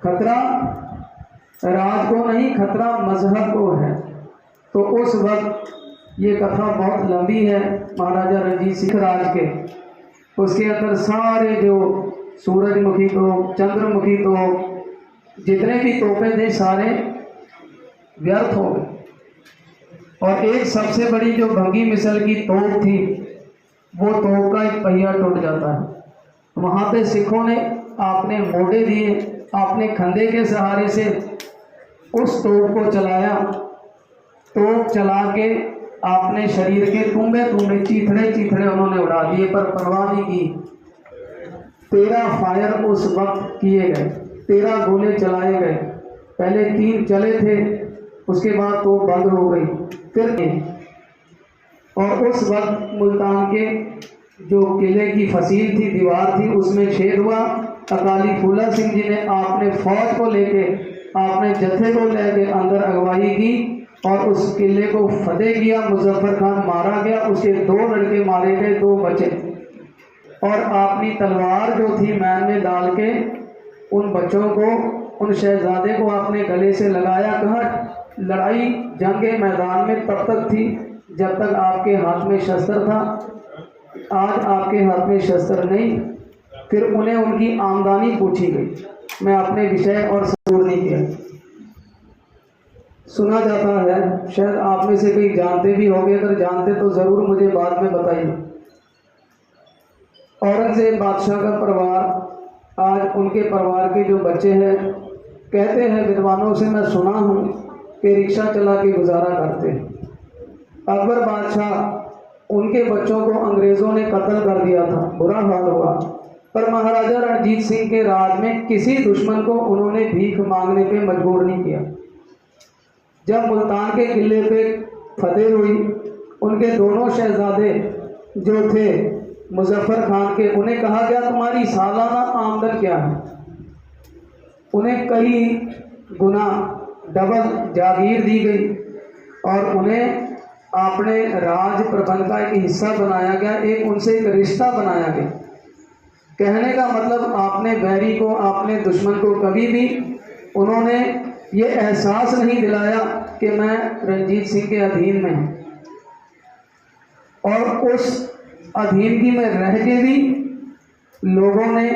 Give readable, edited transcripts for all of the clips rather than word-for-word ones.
खतरा राज को नहीं, खतरा मजहब को है। तो उस वक्त ये कथा बहुत लंबी है महाराजा रणजीत सिंह राज के। उसके अंदर सारे जो सूरजमुखी तो, चंद्रमुखी तो, जितने भी तोपे थे सारे व्यर्थ हो गए। और एक सबसे बड़ी जो भंगी मिसल की तोप थी, वो तोप का एक पहिया टूट जाता है। वहाँ पे सिखों ने आपने मोड़े दिए, आपने खंदे के सहारे से उस तोप को चलाया। तोप चला के आपने शरीर के तुम्बे तुम्बे, चीथड़े चीथड़े उन्होंने उड़ा दिए, पर परवाह नहीं की। 13 फायर उस वक्त किए गए, 13 गोले चलाए गए। पहले 3 चले थे, उसके बाद तो बंद हो गई फिर। और उस वक्त मुल्तान के जो किले की फसील थी, दीवार थी, उसमें छेद हुआ। अकाली फूला सिंह जी ने आपने फौज को लेके, आपने जत्थे को लेके अंदर अगवाई की और उस किले को फतेह किया। मुजफ्फर खान मारा गया, उसके 2 लड़के मारे गए, 2 बचे। और अपनी तलवार जो थी मैन में डाल के उन बच्चों को, उन शहजादे को आपने गले से लगाया। कहा लड़ाई जंगे मैदान में तब तक थी जब तक आपके हाथ में शस्त्र था। आज आपके हाथ में शस्त्र नहीं। फिर उन्हें उनकी आमदनी पूछी गई। मैं अपने विषय और सरूर नहीं किया। सुना जाता है, शायद आप में से कई जानते भी होंगे, अगर जानते तो ज़रूर मुझे बाद में बताइए। औरंगजेब बादशाह का परिवार, आज उनके परिवार के जो बच्चे हैं, कहते हैं विद्वानों से मैं सुना हूँ कि रिक्शा चला के गुजारा करते हैं। अकबर बादशाह, उनके बच्चों को अंग्रेज़ों ने कत्ल कर दिया था, बुरा हाल हुआ। पर महाराजा रणजीत सिंह के राज में किसी दुश्मन को उन्होंने भीख मांगने पे मजबूर नहीं किया। जब मुल्तान के किले पे फतेह हुई, उनके दोनों शहजादे जो थे मुजफ्फर खान के, उन्हें कहा गया तुम्हारी सालाना आमदन क्या है। उन्हें कई गुना डबल जागीर दी गई और उन्हें अपने राज प्रबंध का एक हिस्सा बनाया गया, एक उनसे एक रिश्ता बनाया गया। कहने का मतलब आपने बैरी को, आपने दुश्मन को कभी भी उन्होंने ये एहसास नहीं दिलाया कि मैं रणजीत सिंह के अधीन में हूँ। और उस अधीनगी में रह के भी लोगों ने,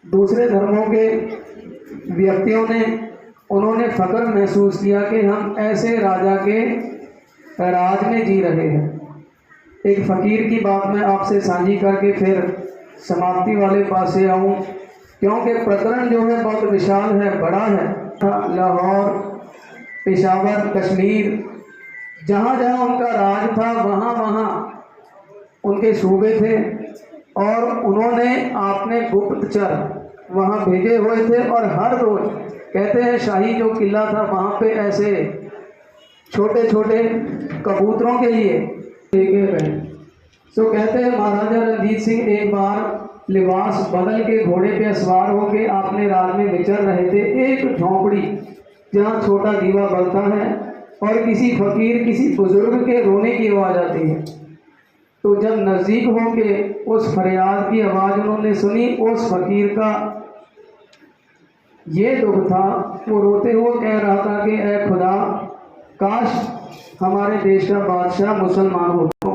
दूसरे धर्मों के व्यक्तियों ने, उन्होंने फ़ख्र महसूस किया कि हम ऐसे राजा के राज में जी रहे हैं। एक फ़कीर की बात मैं आपसे साझी करके फिर समाप्ति वाले पास से आऊँ, क्योंकि प्रकरण जो है बहुत विशाल है, बड़ा है। लाहौर, पेशावर, कश्मीर, जहाँ जहाँ उनका राज था वहाँ वहाँ उनके सूबे थे। और उन्होंने आपने गुप्तचर वहाँ भेजे हुए थे और हर रोज़, कहते हैं शाही जो किला था वहाँ पे ऐसे छोटे छोटे कबूतरों के लिए लेके गए। तो कहते हैं महाराजा रणजीत सिंह एक बार लिबास बदल के घोड़े पे सवार होके आपने रात में विचर रहे थे। एक झोंपड़ी जहाँ छोटा दीवा बलता है और किसी फकीर, किसी बुजुर्ग के रोने की आवाज़ आती है। तो जब नज़दीक होके उस फरियाद की आवाज़ उन्होंने सुनी, उस फकीर का ये दुख था, वो रोते हुए कह रहा था कि ऐ खुदा, काश हमारे देश का बादशाह मुसलमान होता।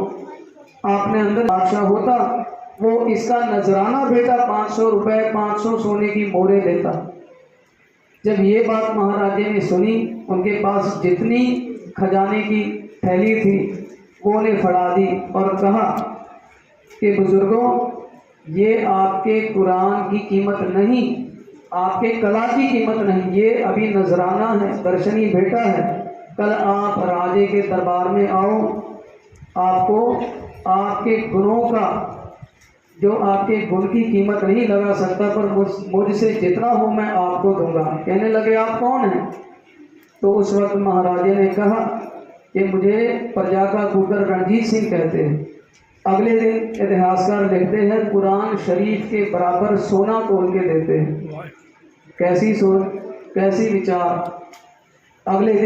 आपने अंदर बादशाह होता, वो इसका नजराना बेटा 500 रुपये, 500 सोने की मोहरें देता। जब ये बात महाराजे ने सुनी, उनके पास जितनी खजाने की थैली थी वो ने फड़ा दी और कहा कि बुजुर्गों, ये आपके कुरान की कीमत नहीं, आपके कला की कीमत नहीं, ये अभी नजराना है, दर्शनी भेंटा है। कल आप राजे के दरबार में आओ, आपको आपके गुणों का, जो आपके गुण की कीमत नहीं लगा सकता, पर मुझसे जितना हो मैं आपको दूंगा। कहने लगे आप कौन हैं? तो उस वक्त महाराजे ने कहा कि मुझे प्रजा का कुकर रणजीत सिंह कहते हैं। अगले दिन इतिहासकार लिखते हैं कुरान शरीफ के बराबर सोना तोल के देते हैं। कैसी सोच, कैसी विचार। अगले दिन